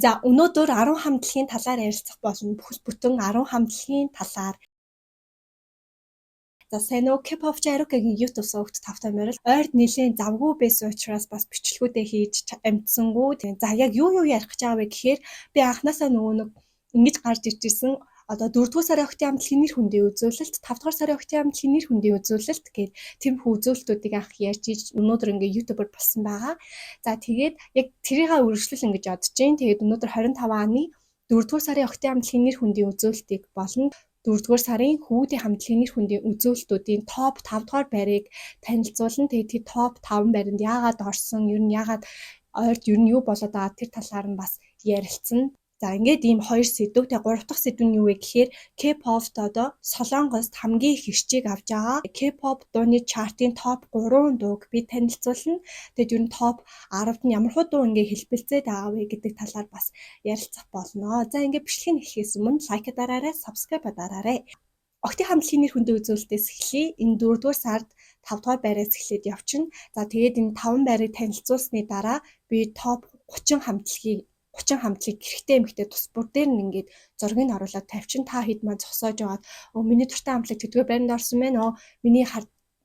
За өнөөдөр 10 хамтлагийн талаар ярилцах болно. Бүхэл бүтэн 10 хамтлагийн талаар. За сайн уу, K-pop Jaruka-гийн YouTube сувагт тавтай морил ойрд нэлийн завгүй байсан учраас бас бичлэгүүдээ хийж амжсангүй. За яг юу ярих гэж байгаа вэ гэхээр би анхнаасаа нөгөө нэг ингэж гарч иржсэн одоо 4-р сарын октябрь хамтлагийн нэр хүндийн үзүүлэлт, 5-р сарын октябрь хамтлагийн нэр хүндийн үзүүлэлт гээд тиймэрхүү үзүүлэлтүүдийг анх ярьж өнөөдөр ингээ YouTuber болсон байгаа. За тэгээд яг тэрийгээ үргэлжлүүлэн гэж бодож байна. Тэгээд өнөөдөр 25 оны 4-р сарын октябрь хамтлагийн нэр хүндийн үзүүлэлтийг болон 4-р сарын хүүдийн хамтлагийн нэр хүндийн үзүүлэлтүүдийн топ 5 дугаар байрыг танилцуулна. Тэгээд топ 5 байранд яагаад орсон, ер нь яагаад ойрд ер нь юу болоод байгаа тэр талаар нь бас ярилцсан. За ингээд ийм хоёр сэдв. Тэгээ 3 дахь сэдв нь юу вэ гэхээр K-pop одоо Солонгост хамгийн их ирчийг авч байгаа K-pop дууны чартын топ 3 дууг би танилцуулна. Тэгээд ер нь топ 10-д нь ямар дуу ингээ хэлбэлцээд байгаа вэ гэдэг талаар бас ярилцах болно. За ингээд бичлэгийг эхлэхээс өмнө лайк дараарай, subscribe дараарай. Октябрь хамтлагийн нэр хүндийн үзүүлэлтээс эхлэе. Энэ 4-р сард 5 дугаар байраас эхлээд явчихна. За тэгээд энэ 5 байрыг танилцуулсны дараа би топ 30 хамтлагийг гэрхтээ эмхтэй тус бүр дээр нь ингээд зургийг оруулаад тавьчин. Та хэд маань зогсоож байгаад миний дуртай хамтлаг тэдгээр байранд орсон байна оо, миний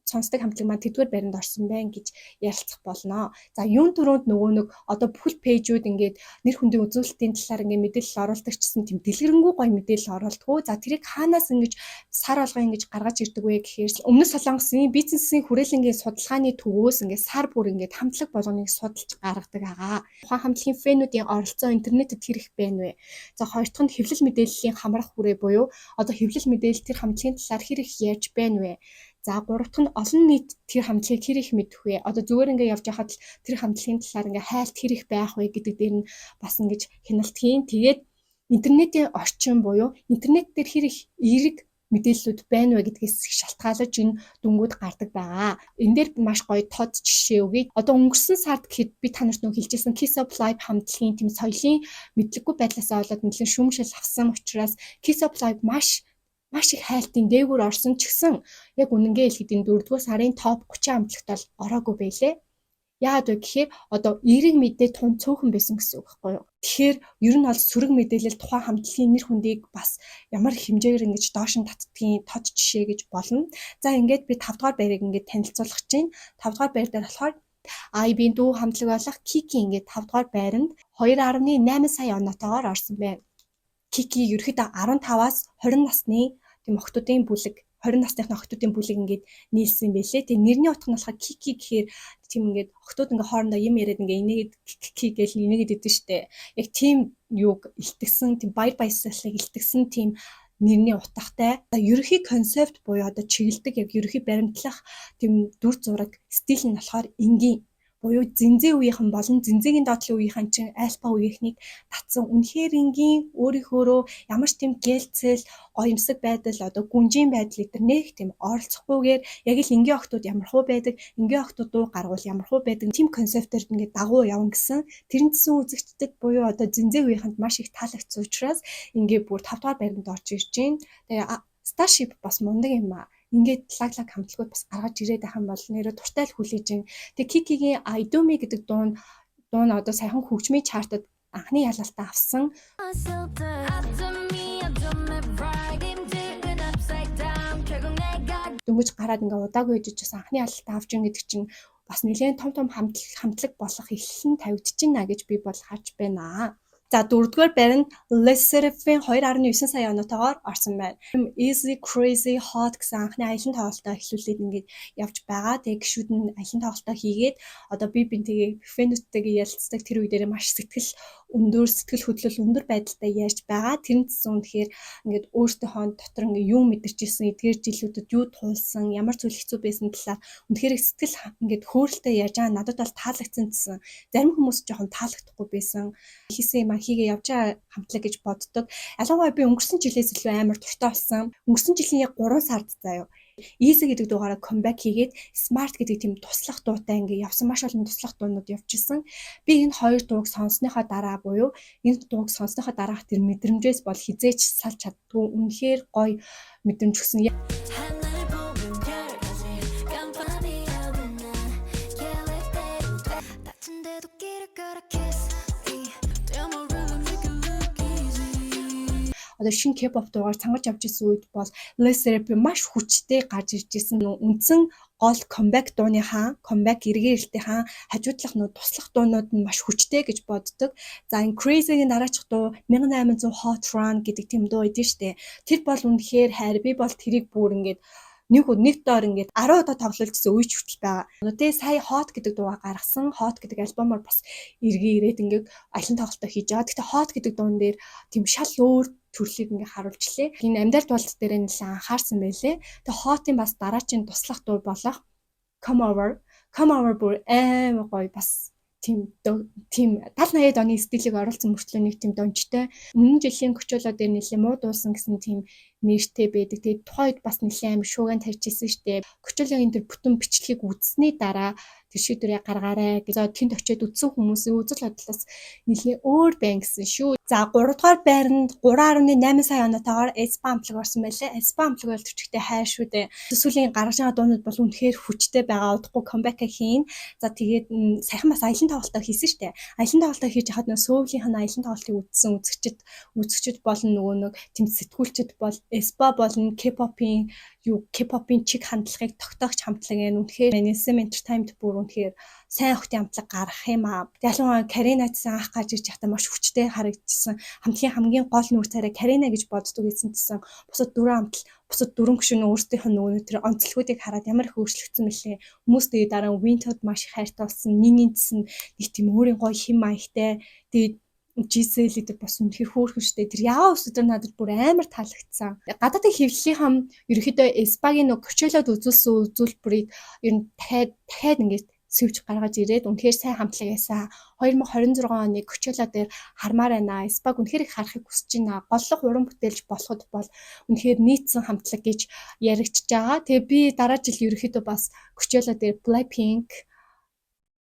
сонсдог хамтлаг маань тэдгээр байранд орсон байна гэж ярилцах болно. За юун төрөнд нөгөө нэг одоо бүхэл пэйжүүд ингээд нэр хүндийн үзүүлэлтийн талаар ингээд мэдээлэл оруулдаг гэсэн тийм дэлгэрэнгүй гоё мэдээлэл оруулдаг. За тэрийг хаанаас ингэж сар алга ингэж гаргаж ирдэг вэ гэхээр өмнө Солонгосын бизнесийн хүрээлэнгийн судалгааны төвөөс ингээд сар бүр ингээд хамтлаг болгоныг судалж гаргадаг байгаа. Тухайн хамтлагийн фэнүүдийн оролцоо интернетэд хэрэг байна вэ? За хоёр дахь нь хэвлэл мэдээллийн хамрах хүрээ буюу одоо хэвлэл мэдээлэл тэр хамтлагийн талаар хэрэг ярьж байна вэ? За 3 дахь нь олон нийт тэр хамтлагийг хэр их мэдэх вэ? Одоо зүгээр ингээ явж байхад л тэр хамтлагийн талаар ингээ хайлт хэр их байх вэ гэдэг дээр нь бас ингэж хяналт хийн. Тэгээд интернетийн орчин буюу интернет дээр хэр их эерэг мэдээллүүд байна вэ гэдгээс шалтгаалж энэ дүнгууд гардаг байгаа. Энэ дээр маш гоё тод жишээ өгье. Одоо өнгөрсөн сард гэхэд би та нарт нөө хэлжсэн K-pop Live хамтлагийн тийм соёлын мэдлэггүй байдлаасаа болоод нэлээд шүүмжил авсан учраас K-pop Live маш их хайлтын дээгүүр орсон ч гэсэн яг үнэнгээ хэлэхэд энэ 4-р сарын топ 30 хамтлагт бол ороогүй байлээ. Яагаад вэ гэхээр одоо эерэг мэдээ тун цөөхөн байсан гэсэн үг байхгүй юу? Тэгэхээр ер нь бол сөрөг мэдээлэл тухайн хамтлагийн нэр хүндийг бас ямар хэмжээгээр ингэж доош нь татдгийн тод жишээ гэж болно. За ингээд би 5 дугаар байрыг ингээд танилцуулах гэж байна. 5 дугаар байр дээр болохоор IB-ийн дүү хамтлаг болох Kiki ингээд 5 дугаар байранд 2.8 сая оноотойгоор орсон байна. Kiki ерөөхдөө 15-аас 20 насны тийм охтуудын бүлэг 20 насны охтуудын бүлэг ингээд нийлсэн байлээ. Тэгээ нэрний утга нь болохоор Kiki гэхээр тийм ингээд охтууд ингээ хоорондоо юм яриад ингээ инээгээд Kiki гэж инээгээд идэв штэ. Яг тийм юуг илтгэсэн, тийм баярслалыг илтгэсэн тийм нэрний утгатай. Ерөнхий концепт буюу одоо чиглэдэг яг ерөнхий баримтлах тийм дүр зураг стил нь болохоор энгийн буюу зинзээ үеийнхэн болон зинзээгийн доотлын үеийнхэн чинь альфа үеийнхнийг татсан үнэхээр энгийн өөрийнхөөрөө ямар ч тийм гэлцэл гоёмсог байдал одоо гүнжийн байдал эдгээр нэг тийм оролцохгүйгээр яг л энгийн охтууд ямархуу байдаг, энгийн охтууд дуу гаргуул ямархуу байдаг тийм концептээр ингээд дагуу явна гэсэн тэрнцсэн үзэгчдэд буюу одоо зинзээ үеийнхэнд маш их таалагдсан учраас ингээд бүр 5 дугаар байранд орж ирж байна. Тэгээ Starship бас мундаг юм аа. Ингээд лаг хамтлагууд бас гаргаж ирээд байх юм бол нэрээ туртай л хүлээж байна. Тэгээ Kiki-гийн Idumi гэдэг дуу нь одоо саяхан хөгжмийн чартад анхны ялалтаа авсан. Дөнгөж гараад ингээ удаагүй ижиж бас анхны ялалтаа авч ийн гэдэг чинь бас нэлээд том хамтлаг болох эхлэн тавигдчихна гэж би бол харж байна. За 4-р байранд Les Seraphim 2.9 сая оноотойгоор орсон байна. Easy Crazy Hot гэсэн анхны аялын тоглолтоо эхлүүлээд ингээд явж байгаа. Тэгээ гişүүд нь аялын тоглолтоо хийгээд одоо би тэгээ фэнүүдтэйгээ ярилцдаг тэр үе дээр маш сэтгэл хөдлөл өндөр байдалтай ярьж байгаа. Тэрнээс үнэхээр ингээд өөртөөхөө дотор ингээд юу мэдэрч ирсэн, эдгээр жилүүдэд юу туулсан, ямар зүйл хэцүү байсан талаар үнэхээр сэтгэл ингээд хөөрөлтэй ярьж байгаа. Надад бол таалагдсан гэсэн. Зарим хүмүүс жоохон таалагдахгүй байсан. Хийсэн юм хийгээ явж байгаа хамтлаг гэж боддог. Ялангуяа би өнгөрсөн жилээс илүү амар дуртай болсон. Өнгөрсөн жилийн яг 3 сард заяа. Easy гэдэг дуугаараа comeback хийгээд Smart гэдэг тийм туслах дуутай ингээ явсан маш олон туслах дуунууд явжсэн. Би энэ хоёр дууг сонссныхоо дараа буюу энэ дууг сонссныхоо дараах тэр мэдрэмжээс бол хизээч салж чаддгүй. Үнэхээр гоё мэдрэмж өгсөн. одоо шинэ K-pop дуугаар цангаж авч ирсэн үед бол Les Therapy маш хүчтэй гарч ирж ирсэн. Үндсэн гол comeback дууныхаа comeback эргээрэлтийнхаа хажуудлах нөө туслах дуунууд нь маш хүчтэй гэж боддог. За энэ Crazy-гийн дараачих дуу 1800 Hot Run гэдэг тийм дуу идэв штэ. Тэр бол үнэхээр хайр. Би бол тэрийг бүр ингээд нэг доор ингээд 10 удаа тоглолцсон үеч хүртэл байгаа. Тэгээ сая Hot гэдэг дуугаа гаргасан. Hot гэдэг альбомоор бас ирээд ингээд аялын тоглолтоо хийж байгаа. Гэхдээ Hot гэдэг дуун дээр тийм шал өөр төрлийг ингээ харуулжлээ. Энэ амьдарч болт дээр нэлээд анхаарсан байлээ. Тэгээ Hot-ийн бас дараачийн туслах дуу болох Come Over бүр амар гоё бас тийм 70-80-ад оны стилийг оруулсан мөртлөө нэг тийм дончтой. Өмнө жилийн Coachella дээр нэлээд муу дуусан гэсэн тийм нэртэй байдаг. Тэгээд тухайд бас нэлээд амар шууган тарьж исэн штэ. Coachella-гийн тэр бүтэн бичлэгийг үзсний дараа тэр шийдвэрээ гаргаарай гэж тэнд очиод үзсэн хүмүүсийн үзэл бодлоос нэлээд өөр байна гэсэн шүү. За 3 дугаар байранд 3.8 сая оноотойгоор Aespa амтлаг орсон байлээ. Aespa амтлаг бол төчгтэй хайр шүү дээ. Сүүлийн гаргаж байгаа дуунууд бол үнэхээр хүчтэй байгаа. Удахгүй comeback хийн. За тэгээд саяхан бас аялын тоглолтоо хийсэн штэ. Аялын тоглолтоо хийж хаад нөө сүүлийн аялын тоглолтыг үзсэн үзэгчд болон нөгөө нэг тэм сэтгүүлчд бол Aespa болон K-pop-ийн чиг хандлагыг тогтоогч хамтлаг энэ үнэхээр NSM Entertainment бүр үнэхээр сайн охтын хамтлаг гаргах юм аа. Ялангуяа Карина гэсэн анх гарч ирж байхдаа маш хүчтэй харагдсан. Хамтлагийн хамгийн гол нүүр царай Карина гэж боддог гэсэн чинь бусад дөрвөн гишүүн өөрсдийнх нь нөгөө тэр онцлогуудыг хараад ямар их өөрчлөгдсөн мөлий. Хүмүүс тэгээд дараа нь Winter маш их хайртай болсон. Нининс нь нэг тийм өөрийн гоё хим маягтай. Тэгээд Giselle гэдэг бас үнэхээр хөөрхөн штэ. Тэр яа өсөдөр надад бүр амар таалагдсан. Гадаадын хэвлэлийн хам ерөөхдөө Aespa-гийн нөгөө Coachella-д үзүүлсэн үзүүлбэрийг ер нь дахиад ингээд сэвж гаргаж ирээд үнэхээр сайн хамтлаг байсан. 2026 оны Coachella дээр хармаар байна. Aespa-г үнэхээр их харахыг хүсэж байна. Голлох уран бүтээлч болоход бол үнэхээр нийцсэн хамтлаг гэж яригдчихэж байгаа. Тэгээ би дараа жил ерөөхдөө бас Coachella дээр Blackpink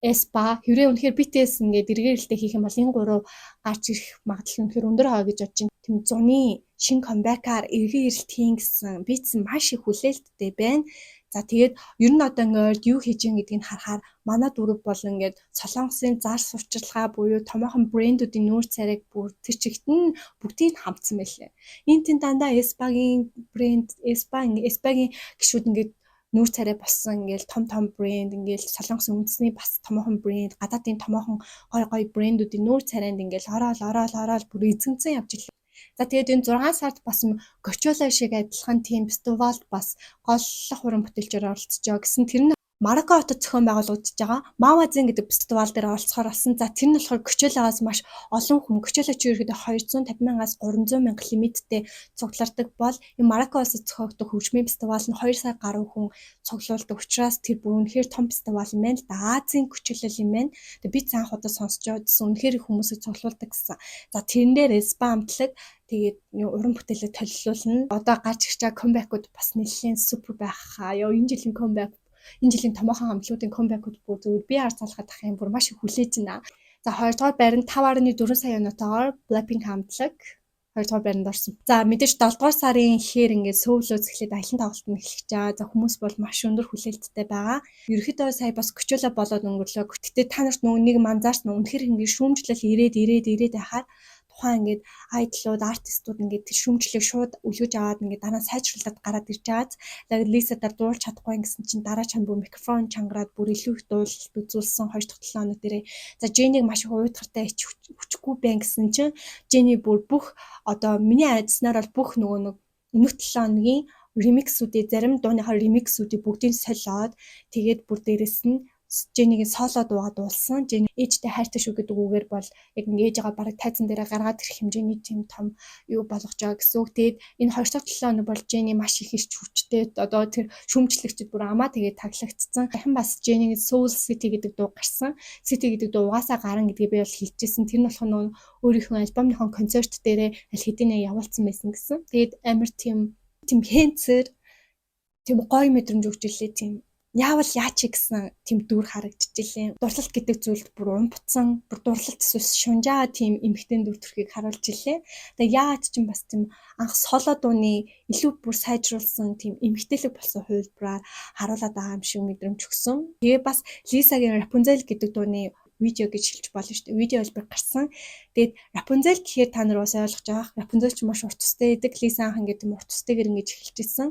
Aespa хэрвээ үнэхээр BTS ингээд эргээрэлтэд хийх юм бол энэ гурав гарч ирэх магадлал үнэхээр өндөр хаа гэж бодож байна. Тэм зуны шин камбэкаар эргээрэлт хийн гэсэн BTS маш их хүлээлттэй байна. За тэгээд ер нь одоо ингээд юу хийж ийн гэдгийг харахаар манай дөрөв бол ингээд Солонгосын зар сурталчилгаа буюу томоохон брэндүүдийн нүүр царайг бүр тэр чигт нь бүгдийг хамтсан байлээ. Энэ тийм дандаа Aespa-гийн брэнд, Aespa-гийн гişүүд ингээд нүүр царай болсон ингээл том брэнд ингээл Солонгосын үндэсний бас томоохон брэнд гадаадын томоохон гой брэндүүдийн нүүр царайнд ингээл ороод бүр эзэмсэн явж ирлээ. За тэгээд энэ 6 сард бас Coachella шиг адилхан тийм фестивалд бас голлох уран бүтээлчээр оролцож байгаа гэсэн тэр нь Марокко хотод зохион байгуулагдаж байгаа Mawazin гэдэг фестивал дээр оролцохоор болсон. За тэр нь болохоор Coachella-гаас маш олон хүн Coachella чи ерөөдөө 250,000-аас 300,000 лимиттэй цуглардаг бол энэ Марокко улсад зохиогдох хөгжмийн фестивал нь 2 сая гаруй хүн цуглуулдаг учраас тэр бүр үнэхээр том фестивал юм байна л да. Азийн Coachella юм байна. Тэгээ би цаан удаа сонсож байсан үнэхээр их хүмүүсийг цуглуулдаг гэсэн. За тэрэн дээр Aespa амтлаг тэгээд уран бүтээлээ толилуулна. Одоо гарч ирж байгаа comeback-ууд бас нэлээд супер байх хаа. Энэ жилийн comeback энэ жилийн томоохон хамтлагуудын comeback-ууд бүр зөвхөн би харцаалахад ах юм бүр маш их хүлээж байна. За 2 дугаар байранд 5.4 сая оноотойгоор Blackpink хамтлаг 2 дугаар байранд орсон. За мэдээж 7 дугаар сарын ихээр ингээд сөүлөөс эхлээд аялын тоглолт нь эхэлж байгаа. За хүмүүс бол маш өндөр хүлээлттэй байгаа. Ерөнхийдөө сая бас Coachella болоод өнгөрлөө. Гэтэ та нарт нөгөө нэг манзаарч үнэхээр ингээд шүүмжлэл ирээд байхаар тухайн ингээд айдлууд, артистууд ингээд тэр шүүмжлэлийг шууд үлгэж аваад ингээд дараа нь сайжруулад гараад ирж байгааз. Тэгээд Lisa-даар дуулж чадахгүй гэсэн чинь дараа чанд бүр микрофон чангараад бүр илүү их дуулалт үзүүлсэн 2 дахь 7 хоног дээрээ. За Jenny-г маш их уйдгартай хүчгүй байна гэсэн чинь Jenny бүр бүх одоо миний айдснаар бол бүх нөгөө нэг өмнөх 7 хоногийн ремиксүүдийг зарим дууныхаа ремиксүүдийг бүгдийг солиод тэгээд бүр дээрэс нь Jenny-гийн соло дуугаа дуулсан. Jenny ээжтэй хайртай шүү гэдэг үгээр бол яг ээжээгээ бараг тайзан дээрээ гаргаад ирэх хэмжээний тийм том юу болгож байгаа гэсэн үг. Тэгээд энэ 2 дахь 7 хоног бол Jenny маш их ирч хүчтэй. Одоо тэр шүүмжлэгчд бүр амаа тэгээд таглагдсан. Дахин бас Jenny-гийн Soul City гэдэг дуу гарсан. City гэдэг дуу угаасаа гарan гэдгийг би бол хэлчихсэн. Тэр нь болох нь өөрийнхөө альбомныхон концерт дээрээ аль хэдийнэ явуулсан байсан гэсэн. Тэгээд амар тийм хэнцэр тийм гоё мэдрэмж өгч илээ тийм яавал яач гэсэн тийм дүр харагдчихжээ. Дурлалт гэдэг зүйлд бүр умбцсан, бүр дурлалт эсвэл шунжаа тийм эмхтэн дүр төрхийг харуулж илээ. Тэгээ яагаад ч юм бас тийм анх соло дууны илүү бүр сайжруулсан тийм эмхтэлэг болсон хувилбараар харуулад байгаа юм шиг мэдрэмж өгсөн. Тэгээ бас Lisa-гийн Rapunzel гэдэг дууны видео гэж хэлж болно шүү дээ. Видео хэлбэр гарсан. Тэгээд Rapunzel гэхээр та нар бас ойлгож байгаа. Rapunzel ч маш урт устай байдаг. Lisa анх ингээд урт устайгэр ингэж эхэлж ирсэн.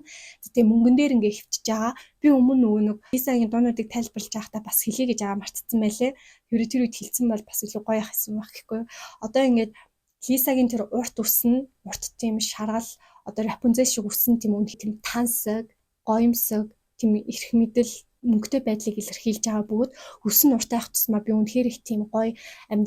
Тэгээд мөнгөн дээр ингээд хөвчөж байгаа. Би өмнө нөгөө нэг Lisa-гийн дуунуудыг тайлбарлаж байхдаа бас хэлье гэж мартцсан байлээ. Тэр үед хэлсэн бол бас илүү гоё ахсан байх гэхгүй. Одоо ингээд Lisa-гийн тэр урт ус нь урт тийм шаргал одоо Rapunzel шиг үсэн тийм үнэ тийм тансаг, гоёмсог, тийм эрх мэдэл мөнгөтэй байдлыг илэрхийлж байгаа бөгөөд өс нь урт байх тусмаа би үнэхээр их тийм гоё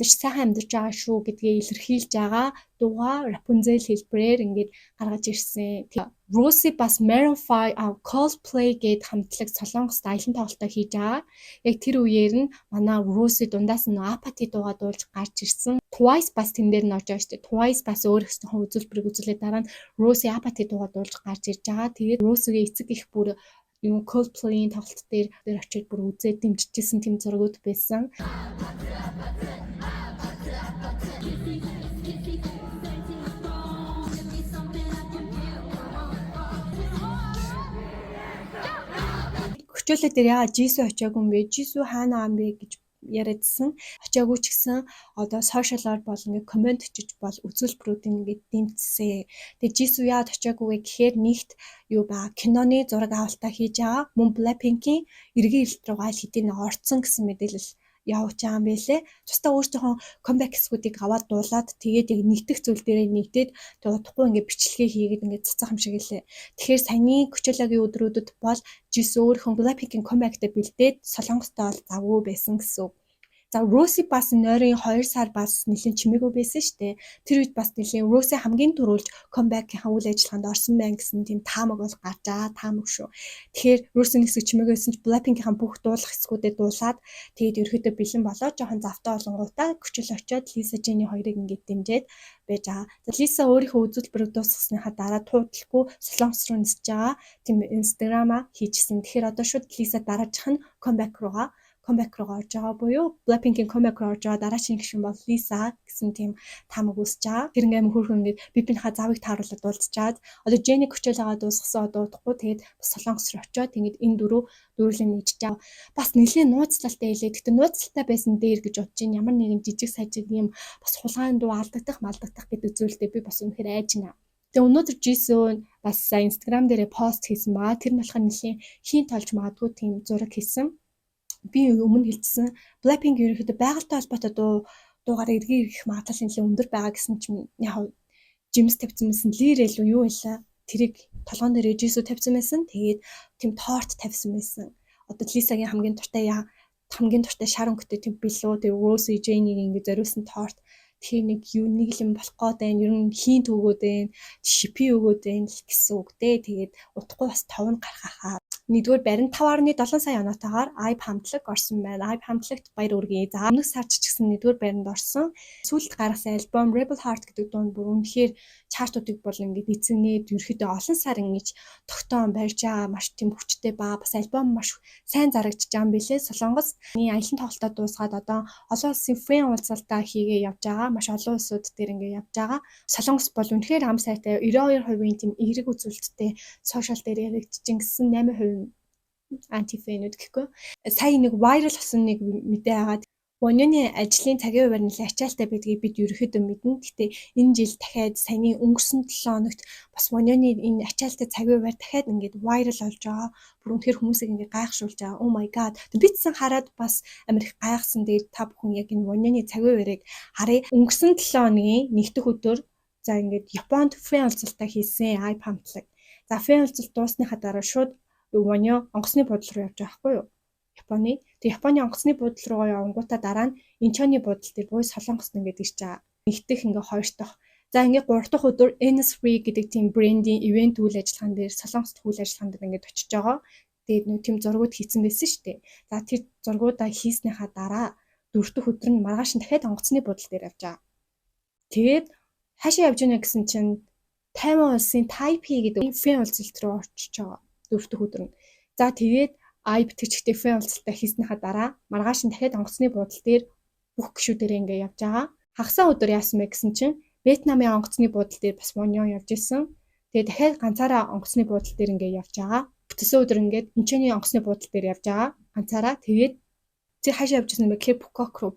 сайхан амьдарч байгаа шүү гэдгээ илэрхийлж байгаа дугаа Rapunzel хэлбэрээр ингээд гаргаж ирсэн. Rosie бас Maroon 5 Coldplay гээд хамтлаг Солонгост аялан тоглолтоо хийж байгаа. Яг тэр үеэр нь манай Rosie дундаас нь Apathy дуугаа дуулж гарч ирсэн. Twice бас тэн дээр нь орж байгаа шүү дээ. Twice бас өөрсдийнхөө үзүүлбэрийг үзүүлээд дараа нь Rosie Apathy дуугаа дуулж гарч ирж байгаа. Тэгээд Rosie-гийн эцэг их бүр yung Coldplay-ийн тоглолт дээр очиод бүр үзээд дэмжижсэн тэм зургууд байсан. Хичээлээ дээр яа Jisoo очиагүй юм бэ? Jisoo хаана юм бэ гэж яриадсан. Очиагүй ч гэсэн одоо сошиалаар бол ингээд комент очиж бол үзүүлбэрүүд ингээд дэмжсэн. Тэгээ Jisoo яад очиагүй гэхээр нэгт юу ба киноны зураг авалтаа хийж байгаа. Мөн Blackpink-ийн эргэн ирэлт рүү гайл хэдийн орцсон гэсэн мэдээлэл явуулж байгаа юм байлээ. Тусдаа өөртөөхөө comeback хэсгүүдийг аваад дуулаад тэгээд яг нэгдэх зүйл дээрээ нэгдээд тэгээд удахгүй ингээд бичлэгээ хийгээд ингээд цацах юм шиг гэлээ. Тэгэхээр саяны Coachella-гийн өдрүүдэд бол Jisoo өөрийнхөө Blackpink-ийн comeback-тэй бэлдээд Солонгостой бол завгүй байсан гэсэн. За Rosie бас нойрын 2 сар бас нэлийн чимээгүй байсан шүү дээ. Тэр үед бас нэлийн Rosie хамгийн түрүүлж comeback-ийн үйл ажиллагаанд орсон байх гэсэн тийм таамаг бол гарч байгаа таамаг шүү. Тэгэхээр Rosie нэг хэсэг чимээгүй байсан ч Blackpink-ийн бүх дуулах хэсгүүдэд дуулаад тэгээд ерөөдөө бэлэн болоо жоохон завтай болонгуудаа Coachella очиод Lisa Jenny хоёрыг ингээд дэмжиж байж байгаа. За Lisa өөрийнхөө үзүүлбэрийг дуусгасныхаа дараа туудлахгүй Солонгос руу нисэж байгаа. Тийм Instagram-а хийжсэн. Тэгэхээр одоо шууд Lisa дараажих нь comeback руугаа орж байгаа буюу Blackpink-ийн comeback руу орж байгаа дараагийн гишүүн бол Lisa гэсэн тийм таамаг үүсэж байгаа. Тэр ингээм хөөрхөн ингээд бибинийхээ завыг тааруулаад уулзчаад одоо Jenny Coachella-гаа дуусгасан одоо удахгүй тэгээд бас Солонгос руу очиод ингээд энэ дөрвөлэн нийжж байгаа. Бас нэлийн нууцлалтай хэлээ. Гэтэ нууцлалтай байсан дээр гэж бодож ин ямар нэгэн жижиг сажиг юм бас хулгайн дуу алдагдах гэдэг зүйлдээ би бас үнэхээр айж байна. Тэгээ өнөөдөр Jisoo бас Instagram дээрээ пост хийсэн баа. Тэр нь болохоор нэлийн хийн толж магадгүй тийм зураг хийсэн. Би өмнө хэлсэн Blackpink ерөнхийдөө байгальтай холбоотой дуугаар эргэн ирэх магадлал нэлээд өндөр байгаа гэсэн чинь яг жимс тавьсан байсан лирэл юу байлаа. Тэрийг толгоон дээр Jisoo тавьсан байсан. Тэгээд тийм торт тавьсан байсан. Одоо Lisa-гийн хамгийн дуртай шар өнгөтэй тийм билүү тэр Rosie Jenny-ийг ингэ зориулсан торт. Тэр нэг юм болох гээд байна. Ер нь хийн төгөөд байна. Шипи өгөөд байна гэсэн үг дээ. Тэгээд удахгүй бас 5 гаргахаа. Нэгдүгээр барин 5.7 сая оноотойгоор IVE хамтлаг орсон байна. IVE хамтлагт баяр хүргэе. За өмнөх сард ч гэсэн нэгдүгээр баринд орсон. Сүүлд гаргасан альбом Rebel Heart гэдэг дунд бүр үнэхээр чартуудыг бол ингээд эзэнээд ерөөхдөө олон сар ингэж тогтоон барьж байгаа маш тийм хүчтэй ба бас альбом маш сайн зарагдж байгаа юм билээ. Солонгос аялан тоглолтоо дуусгаад одоо олон улсын фэн уулзалтаа хийгээ явж байгаа. Маш олон улсууд дээр ингээд явж байгаа. Солонгос бол үнэхээр ам сайтай 92% тийм эерэг үзүүлэлттэй сошиал дээр яригдчихсэн 8% антифэнүүд гэхгүй. Сая нэг viral болсон нэг мэдээ агаад Wonyoны ажлын цагийн хуваар нэлээд ачаалттай байдгийг бид ерөөхдөө мэднэ. Гэхдээ энэ жил дахиад саяны өнгөрсөн 7 хоногт бас Wonyoны энэ ачаалттай цагийн хуваар дахиад ингээд viral болж байгаа. Бүр үнэхээр хүмүүсийг ингээд гайхшруулж байгаа. Oh my god. Бидсэн хараад бас Америк гайхсан. Тэгээд та бүхэн яг энэ Wonyoны цагийн хуваарыг харъя. Өнгөрсөн 7 хоногийн нэгдүгээр өдөр за ингээд Японд фэн уулзалтаа хийсэн IVE хамтлаг. За фэн уулзалт дуусныхаа дараа шууд Wonyo онгоцны буудлын руу явж байгаа байхгүй юу? Японы онгоцны буудлын руу явангуудаа дараа нь Инчоны буудлын дээр буюу Солонгост ингээд ирж байгаа. Нэгдэх ингээ 2 дахь. За ингээ 3 дахь өдөр Innisfree гэдэг тийм брендийн ивент үйл ажиллагаан дээр Солонгост үйл ажиллагаан дээр ингээд очиж байгаа. Тэгээд нэг тийм зургууд хийсэн байсан шүү дээ. За тэр зургуудаа хийснийхаа дараа 4 дахь өдөр нь маргааш нь дахиад онгоцны буудлын дээр явж байгаа. Тэгээд хаашаа явж гэнэ гэсэн чинь Тайван улсын Тайпей гэдэг фэн уулзалт руу очиж байгаа. 4 дахь өдөр нь. За тэгээд IVE тэтгэгтэй фэн уулзалтаа хийснийхаа дараа маргааш нь дахиад онгоцны буудлын дээр бүх гишүүдэрээ ингээ явж байгаа. Хагасаа өдөр яасан бэ гэсэн чинь Вьетнамын онгоцны буудлын дээр бас Wonyo явж исэн. Тэгээд дахиад ганцаараа онгоцны буудлын дээр ингээ явж байгаа. Бүтсэн өдөр ингээд Инчоны онгоцны буудлын дээр явж байгаа. Ганцаараа тэгээд тэр хаашаа явж байсан юм бэ гэхээр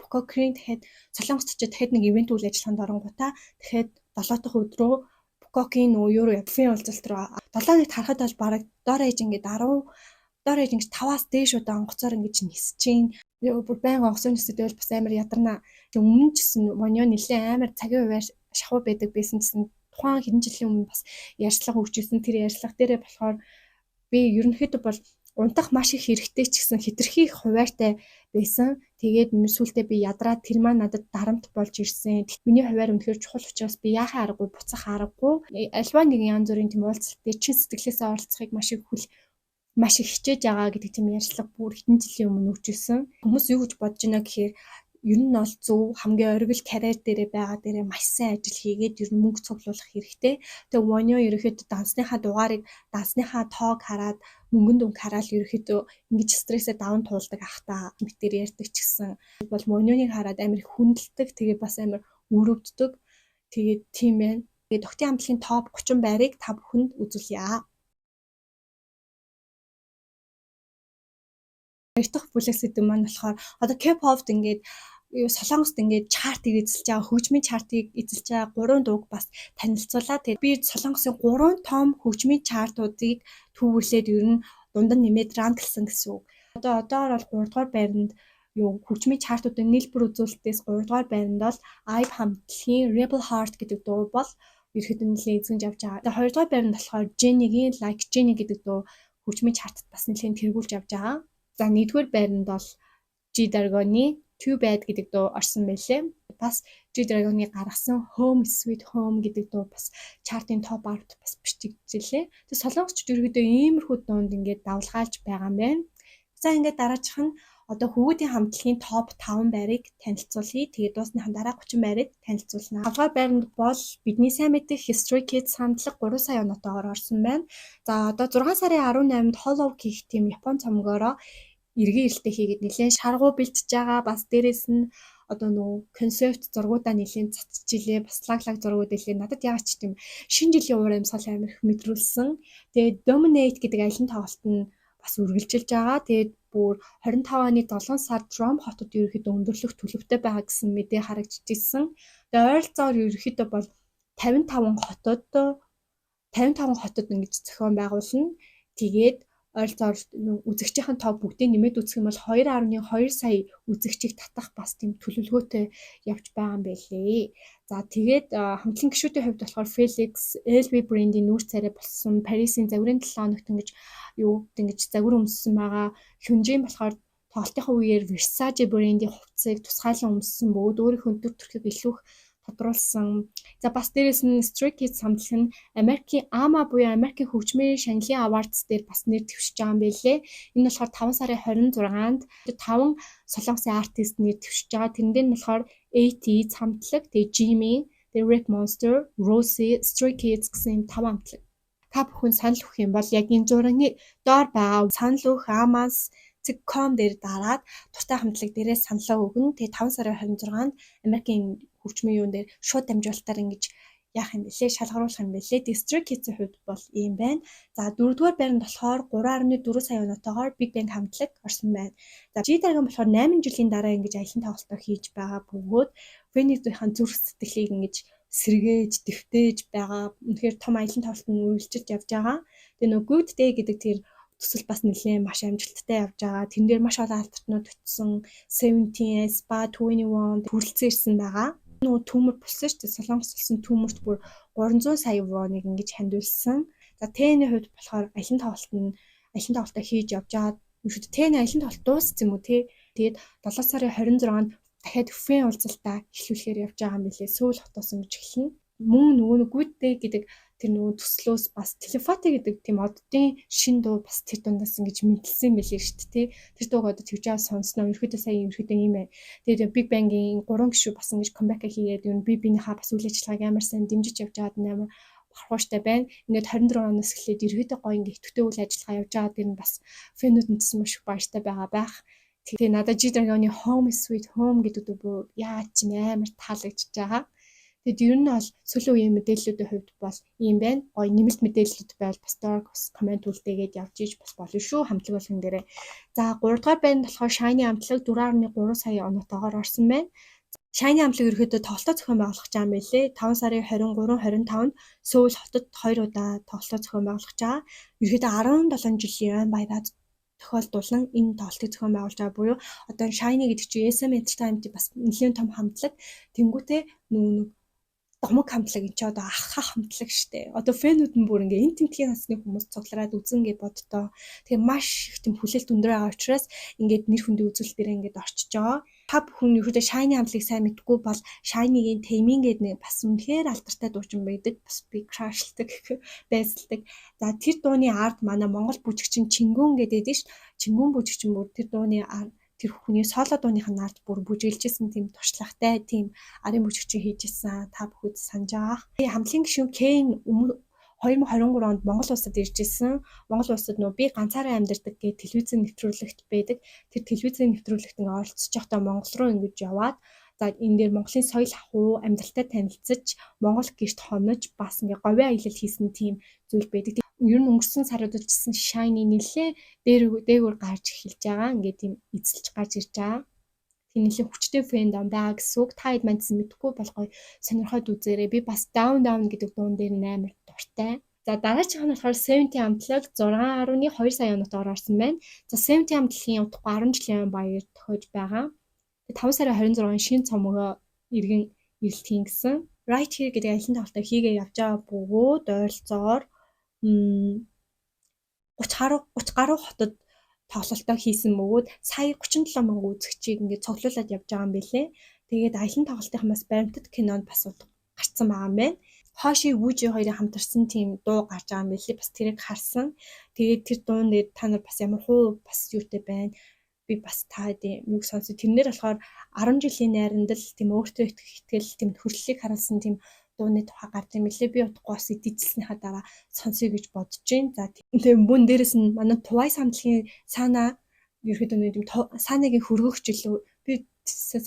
Пукокрын дахиад Солонгост очиж дахиад нэг ивент үйл ажиллагаанд оронгуудаа дахиад 7 дахь өдөр рүү Пукокийн нөгөө Euro Японы уулзалт руу 7 хоногт харахад бол бараг доор ээж ингээд 10 доор ээж ингэж 5-аас дээш удаа онгоцоор ингэж нисэж чинь бүр байнга онгоцоор нисэхдээ бол бас амар ядарна. Өмнө ч гэсэн Монё нэлээд амар цагийн хуваар шахуу байдаг байсан гэсэн тухайн хэдэн жилийн өмнө бас ярьцлага өгчээсэн. Тэр ярьцлага дээрээ болохоор би ерөнхийдөө бол унтах маш их хэрэгтэй ч гэсэн хэтэрхий их хуваартай байсан. Тэгээд сүултээ би ядраад тэр маань надад дарамт болж ирсэн. Миний хуваар үнэхээр чухал учраас би яахаа аргагүй, буцах аргагүй. Альва нэгэн янз бүрийн тийм уулзалтыг чин сэтгэлээсээ оролцохыг маш их хичээж байгаа гэдэг тийм ярьцлага бүр хэдэн жилийн өмнө өгчээсэн. Хүмүүс юу гэж бодож байна гэхээр ер нь бол зөв хамгийн оргил карьер дээрээ байгаа дээрээ маш сайн ажил хийгээд ер нь мөнгө цуглуулах хэрэгтэй. Тэгээ Вонё ерөөхдөө дансныхаа дугаарыг дансныхаа тоог хараад мөнгөнд дүнг хараад ерөөхдөө ингэж стрессээ даван туулдаг ах та мэтэр ярьдаг ч гэсэн бол Вонёныг хараад амар их хүндэлдэг. Тэгээ бас амар өрөвддөг. Тэгээд тийм байна. Тэгээд Октын хамтлагийн топ 30 байрыг та бүхэнд үзүүлье. 2 дахь бүлэг сэдв маань болохоор одоо K-pop-д ингээд Солонгост ингээд чартыг эзэлж байгаа, хөгжмийн чартыг эзэлж байгаа 3 дууг бас танилцуулаад тэгээд би Солонгосын 3 том хөгжмийн чартуудыг түүрлээд ер нь дунд нь нэмээд рангласан гэсэн үг. Одоор бол 3 дугаар байранд хөгжмийн чартуудын нийлбэр үзүүлэлтээс 3 дугаар байранд бол IVE хамтлагийн Rebel Heart гэдэг дуу бол ерөөхдөө нэлээд эзэмж авч байгаа. Тэгээд 2 дугаар байранд болохоор Jennie-гийн Like Jennie гэдэг дуу хөгжмийн чартад бас нэлээд тэргүүлж авч байгаа. За 1-р байранд бол G-Dragon-ы Too Bad гэдэг дуу орсон байлээ. Бас G-Dragon-ы гаргасан Home Sweet Home гэдэг дуу бас чартын топ 10-т бас бичигдчихлээ. Тэгээд солонгосчууд ерөөдөө иймэрхүү дуунд ингээд давлгаалж байгаа юм байна. За ингээд дараачих нь одоо хөвгүүдийн хамтлагийн топ 5 байрыг танилцуулъя. Тэгээд дуусныхан дараа 30 байрыг танилцуулна. 5-р байранд бол бидний сайн мэдих Stray Kids хамтлаг 3 сая оноотойгоор орсон байна. За одоо 6 сарын 18-нд Hollow гэх тийм Япон цомгоороо эргэн ирэлтээ хийгээд нэлээд шаргуу бэлтэж байгаа. Бас дээрэс нь одоо нөгөө концепт зургуудаа нэлээд цацж илээ. Бас лаг зургууд илээ. Надад яагаад ч тийм шинэ жилийн уур амьсгал амар их мэдрүүлсэн. Тэгээд Dominate гэдэг аялын тоглолт нь бас үргэлжилж байгаа. Тэгээд бүр 25 оны 7 сард Rome хотод ерөөхдөө өндөрлөх төлөвтэй байгаа гэсэн мэдээ харагдчихсэн. Тэгээд ойролцоогоор ерөөхдөө бол 55 хотод ингэж зохион байгуулна. Тэгээд ойролцоогоор үзэгчийн топ бүгдийг нэмээд үзэх юм бол 2.2 сая үзэгчийг татах бас тийм төлөвлөгөөтэй явж байгаа юм байлээ. За тэгээд хамтлагийн гишүүдийн хувьд болохоор Felix, LV брендийн нүүр царай болсон, Paris-ийн загварын 7 хоногт ингэж загвар өмссөн байгаа. Hyunjin болохоор тоглолтынхаа үеэр Versace брендийн хувцсыг тусгайлан өмссөн бөгөөд өөрийнхөө төр төрхийг илүү их тодруулсан. За бас дээрэс нь Stray Kids хамтлаг нь Америкийн AMA буюу Америкийн хөгжмийн шагналын awards дээр бас нэр дэвшиж байгаа юм байлээ. Энэ болохоор 5 сарын 26-нд 5 солонгосын артист нэр дэвшиж байгаа. Тэрнээ нь болохоор ATEEZ хамтлаг, тэгээ Jimmy, тэгээ Red Monster, Rosie, Stray Kids гэсэн 5 хамтлаг. Та бүхэн санал өгөх юм бол яг энэ зургийн доор байгаа санал өгөх AMAS.com дээр дараад дуртай хамтлаг дээрээ саналаа өгнө. Тэгээ 5 сарын 26-нд Америкийн хөгжмийн юун дээр шууд дамжуулалтаар ингэж яах юм бэлээ, шалгаруулах юм бэлээ. Stray Kids-ийн хувьд бол ийм байна. За 4-р байранд болохоор 3.4 сая оноотойгоор Big Bang хамтлаг орсон байна. За G-Dragon болохоор 8 жилийн дараа ингэж аялын тоглолтоо хийж байгаа бөгөөд Venus-ийн зүрх сэтгэлийг ингэж сэргээж, дэвтээж байгаа. Үнэхээр том аялын тоглолтод үргэлжилж явж байгаа. Тэгээ нөгөө Good Day гэдэг тэр төсөл бас нэлээд маш амжилттай явж байгаа. Тэн дээр маш олон албартнууд очсон. 17, Spa 21 хүрэлцэн ирсэн байгаа. Нөгөө түүмэр болсон шүү дээ. Солонгос болсон түүмэрт бүр 300 сая воныг ингэж хандуулсан. За Тэний хувьд болохоор аялын тоглолтоо хийж явж байгаа. Ерөөд Тэний аялын тоглолт дууссан юм уу те? Тэгээд 7 сарын 26-нд дахиад Фэн уулзалтаа эхлүүлэхээр явж байгаа юм билээ. Сөүл хотоос ингэж эхэлнэ. Мөн нөгөө Good Day гэдэг тэр нөгөө төслөөс бас Телефоте гэдэг тийм оддын шин дуу бас тэр дундаас ингэж мэдлсэн байлээ шүү дээ. Тэр дууг одоо тэгж аваа сонсноо. Ерөөдөө ийм байна. Тэгээд Big Bang-ийн 3 гишүү бас ингэж comeback хийгээд юу би биенийхээ бас үйл ажиллагааг амар сайн дэмжиж явж байгаад амар бахархууштай байна. Ингээд 24 оноос эхлээд ерөөдөө гоё ингээд идэвхтэй үйл ажиллагаа явж байгаа дэр нь бас фэнүүд мэдсэн маш их баяртай байх. Тэгээ надад G-Dragon-ы Home Sweet Home гэдэг дуу яа ч юм амар таалагдчихж байгаа. Тэгэд ер нь бол сүүлийн үеийн мэдээллүүдийн хувьд бол ийм байна. Гоё нэмэлт мэдээллүүд байвал бас доор бас комент үлдээгээд явж иж бас болно шүү хамтлаг болгон дээрээ. За 3 дугаар байранд болохоор Shiny хамтлаг 4.3 сая оноотойгоор орсон байна. Shiny хамтлаг ерөөдөө тоглолтоо зохион байгуулах гэж байгаа юм билээ. 5 сарын 23, 25-нд Сөүл хотод 2 удаа тоглолтоо зохион байгуулах гэж байгаа. Ерөөдөө 17 жилийн ойн баяраар тохиолдуулан энэ тоглолтыг зохион байгуулж байгаа буюу одоо Shiny гэдэг чинь SM Entertainment бас нэлийн том хамтлаг. Тэнгүүтээ нэг домог хамтлаг энэ ч одоо ах хамтлаг штэ. Одоо фэнүүд нь бүр ингээ энэ тэмдгийн насны хүмүүс цуглараад үзэн гэж боддоо. Тэгээ маш их тийм хүлээлт өндөр байгаа учраас ингээд нэр хүндийн үзүүлэлтээр ингээд орчиж байгаа. Та бүхэн ерөөдөө Shiny хамтлагийг сайн мэдгүй бол Shiny-гийн Taming гэдэг нэг бас үнэхээр алдартай дуучин байдаг. Бас би crush-лдаг, байсалдаг. За тэр дууны арт манай Монгол бүжигчин Чингүн гэдэг ш. Чингүн бүжигчин бүр тэр дууны тэр хүний соло дууных нь арт бүр бүжиглэжсэн тийм туршлагатай тийм арын бүжигчин хийжсэн та бүхэд санаж байгаа. Хамтлагийн гишүүн Кейн 2023 онд Монгол улсад ирж исэн. Монгол улсад нөө би ганцаараа амьдардаг гэх телевизэн нэвтрүүлэгт байдаг. Тэр телевизэн нэвтрүүлэгт ингээ оролцож байхдаа Монгол руу ингэж яваад за энэ дээр Монголын соёл ахуй амьдралтай танилцж Монгол гэрт хонож бас ингээ говийн аялал хийсэн тийм зүйл байдаг. Ер нь өнгөрсөн саруудад чсэн Shiny нэлээ дээгүүр гарч эхэлж байгаа. Ингээ тийм эзэлж гарч ирж байгаа. Тийм нэлээ хүчтэй фэндом байгаа гэсэн үг. Та хэд мандсан мэдэхгүй бол гоё сонирхоод үзээрэй. Би бас Down Down гэдэг дуун дээр амар дуртай. За дараачих нь болохоор 70 хамтлаг 6.2 сая оноотойгоор орсон байна. За 70 хамтлагийн удахгүй 10 жилийн баяр тохиож байгаа. 5 сарын 26-нд шинэ цомгоо иргэн ирэлт хийн гэсэн. Right Here гэдэг аялын тоглолтоо хийгээ явж байгаа бөгөөд ойролцоогоор 30 гаруй хотод тоглолтоо хийсэн бөгөөд сая 37 мянган үзэгчийг ингээд цуглуулад явж байгаа юм билээ. Тэгээд аялын тоглолтынхаас баримтат кинонд бас гарцсан байгаа юм байна. Хоши Вүжи хоёрын хамтарсан тийм дуу гарч байгаа юм билээ. Бас тэрийг харсан. Тэгээд тэр дуун дээр та нар бас ямар хуу бас юутай байна. Би бас та хэдийн юг сонсоо. Тэрнэр болохоор 10 жилийн найрандал тийм өөртөө итгэл тийм хөрлөлийг харуулсан тийм дууны тухай гарч юм билээ. Би утгагүй бас эдэлснийхаа дараа сонсъё гэж бодож байна. За тийм мөн дээрэс нь манай Twice хамтлагийн Сана ерөөдөө нэг Санагийн хөргөгч илүү би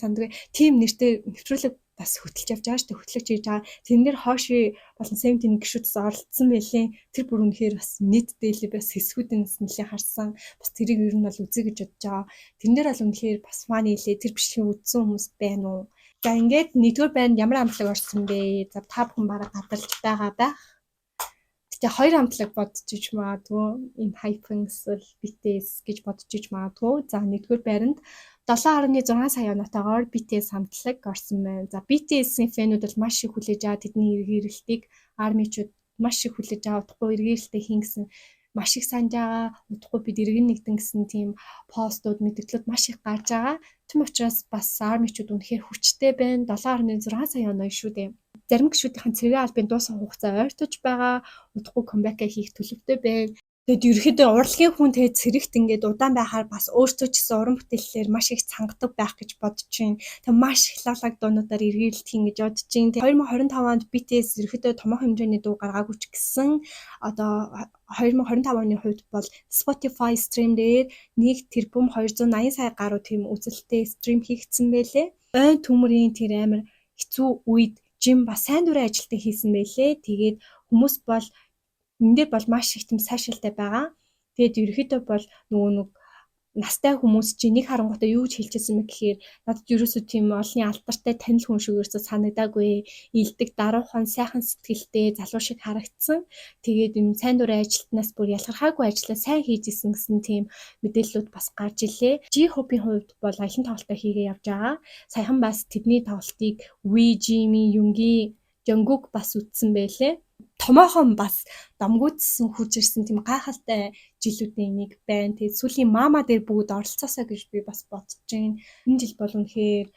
сандгүй тим нэртэй нэвтрүүлэг бас хөтлж явж байгаа шүү дээ. Хөтлөгч хийж байгаа. Тэрнэр Хоши болон 70 гишүүдс оролцсон байлээ. Тэр бүр үнэхээр бас нийтдээ л бас хэсгүүдээс нэлээ харсан. Бас тэрийг ер нь бол үзье гэж бодож байгаа. Тэрнэр бол үнэхээр бас фан хийлээ. Тэр бичлэгийг үзсэн хүмүүс байна уу? За ингээд нэгдүгээр байранд ямар хамтлаг орсон бэ? За та бүхэн бараг гадарч байгаа байх. Гэтэ хоёр хамтлаг бодож иж магадгүй. Энэ Hypen эсвэл BTS гэж бодож иж магадгүй. За нэгдүгээр байранд 7.6 сая оноотойгоор BTS хамтлаг орсон байна. За BTS-ийн фэнүүд бол маш их хүлээж аваад тэдний эргэрэлтийг армичууд маш их хүлээж аваад утгагүй эргэрэлтээ хийн гэсэн маш их санаж байгаа. Утгагүй бид иргэн нэгдэн гэсэн тийм постууд мэдээлэлүүд маш их гарч байгаа. Тэм учраас бас армичууд үнэхээр хүчтэй байна. 7.6 сая оноо шүү дээ. Зарим гишүүдийн цэвэр албаны дуусах хугацаа ойртож байгаа. Утгагүй камбэк хийх төлөвтэй байна. Тэгэд ерөөхдөө урлагийн хүн тэгээд цэрэгт ингээд удаан байхаар бас өөртөө ч гэсэн уран бүтээллээр маш их цангадаг байх гэж бодож байна. Тэг маш их лалаг дуунуудаар эргэрэлт хийн гэж бодож байна. 2025 онд BTS ерөөхдөө томоохон хэмжээний дуу гаргаагүй ч гэсэн одоо 2025 оны хувьд бол Spotify stream дээр 1 тэрбум 280 сая гаруй тийм үзэлттэй стрим хийгдсэн байлээ. Ойн төмөрийн тэр амар хэцүү үед Жим бас сайн дурын ажилтаа хийсэн байлээ. Тэгээд хүмүүс бол энэ дээр бол маш их тийм сайшаалтай байгаа. Тэгээд ерөөхдөө бол нөгөө нэг настай хүмүүс чинь нэг харангуйтай юу ч хэлчихсэн мэ гэхээр надад ерөөсөө тийм олонний алдартай танил хүн шиг ерөөсөө санагдаагүй. Илдэг даруухан сайхан сэтгэлтэй залуу шиг харагдсан. Тэгээд энэ сайн дурын ажилтнаас бүр ялгархаагүй ажлаа сайн хийж исэн гэсэн тийм мэдээллүүд бас гарч илээ. J-Hope-ийн хувьд бол аялын тоглолтоо хийгээ явж байгаа. Саяхан бас тэдний тоглолтыг V, Jimmy, Yoongi, Jungkook бас үтсэн байлээ. Томоохон бас дамгүйдсэн хурж ирсэн тийм гайхалтай жилүүдийн нэг байна. Тэгээд сүүлийн мама дээр бүгд оролцоосоо гэж би бас бодож байна. Энэ жил бол үнэхээр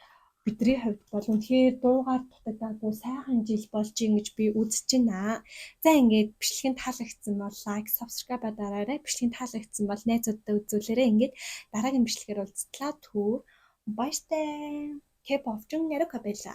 бидний хувьд бол үнэхээр дуугаар дутагдаагүй сайхан жил болж ийн гэж би үзэж байна. За ингээд бичлэгийн таалагдсан бол лайк, subscribe дараарай. Бичлэгийн таалагдсан бол найзуудтай үзүүлээрэй. Ингээд дараагийн бичлэгээр уулзтлаа. Түр баяртай. K-pop 중 내려가 벨라.